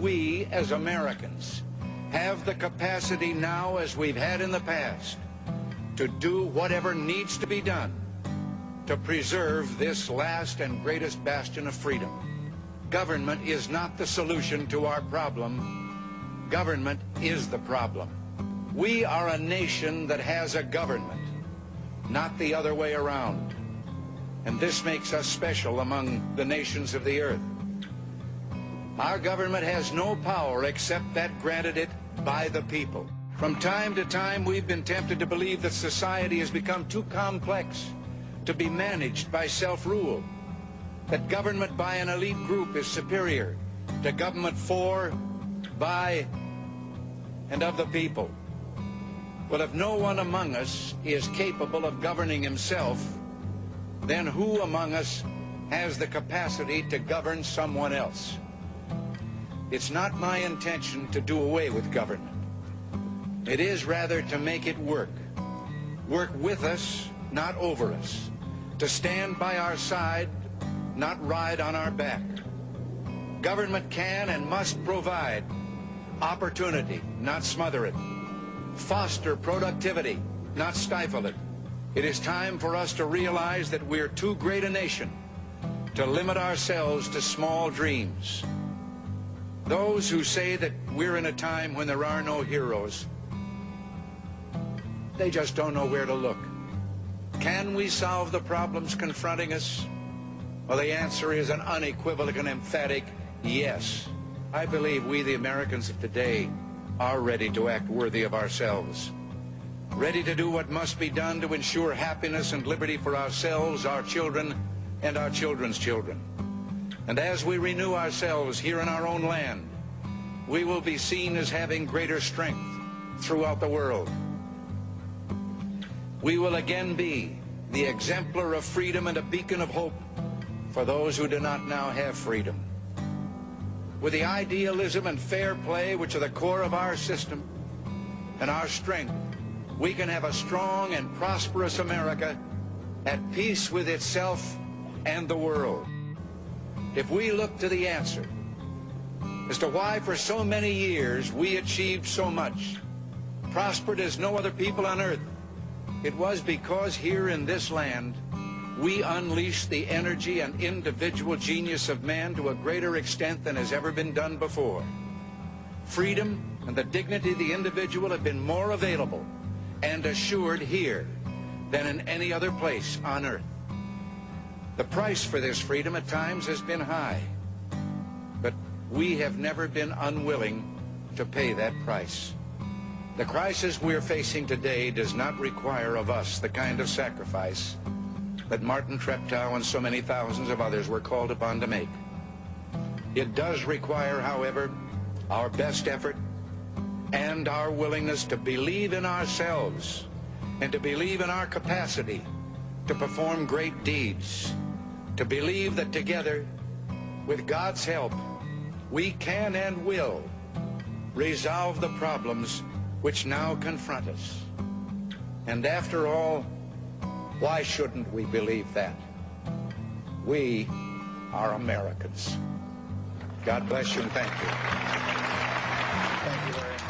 we, as Americans, have the capacity now, as we've had in the past, to do whatever needs to be done to preserve this last and greatest bastion of freedom. Government is not the solution to our problem. Government is the problem. We are a nation that has a government, not the other way around. And this makes us special among the nations of the earth. Our government has no power except that granted it by the people. From time to time, we've been tempted to believe that society has become too complex to be managed by self-rule, that government by an elite group is superior to government for, by, and of the people. But if no one among us is capable of governing himself, then who among us has the capacity to govern someone else? It's not my intention to do away with government. It is rather to make it work with us, not over us, to stand by our side, not ride on our back. Government can and must provide opportunity, not smother it, foster productivity, not stifle it. It is time for us to realize that we're too great a nation to limit ourselves to small dreams. Those who say that we're in a time when there are no heroes, they just don't know where to look. Can we solve the problems confronting us? Well, the answer is an unequivocal and emphatic yes. I believe we, the Americans of today, are ready to act worthy of ourselves, ready to do what must be done to ensure happiness and liberty for ourselves, our children, and our children's children. And as we renew ourselves here in our own land, we will be seen as having greater strength throughout the world. We will again be the exemplar of freedom and a beacon of hope for those who do not now have freedom. With the idealism and fair play which are the core of our system and our strength, we can have a strong and prosperous America at peace with itself and the world. If we look to the answer as to why for so many years we achieved so much, prospered as no other people on earth, it was because here in this land we unleashed the energy and individual genius of man to a greater extent than has ever been done before. Freedom and the dignity of the individual have been more available and assured here than in any other place on earth. The price for this freedom at times has been high, but we have never been unwilling to pay that price. The crisis we're facing today does not require of us the kind of sacrifice that Martin Treptow and so many thousands of others were called upon to make. It does require, however, our best effort and our willingness to believe in ourselves and to believe in our capacity to perform great deeds, to believe that together, with God's help, we can and will resolve the problems which now confront us. And after all, why shouldn't we believe that? We are Americans. God bless you and thank you. Thank you very much.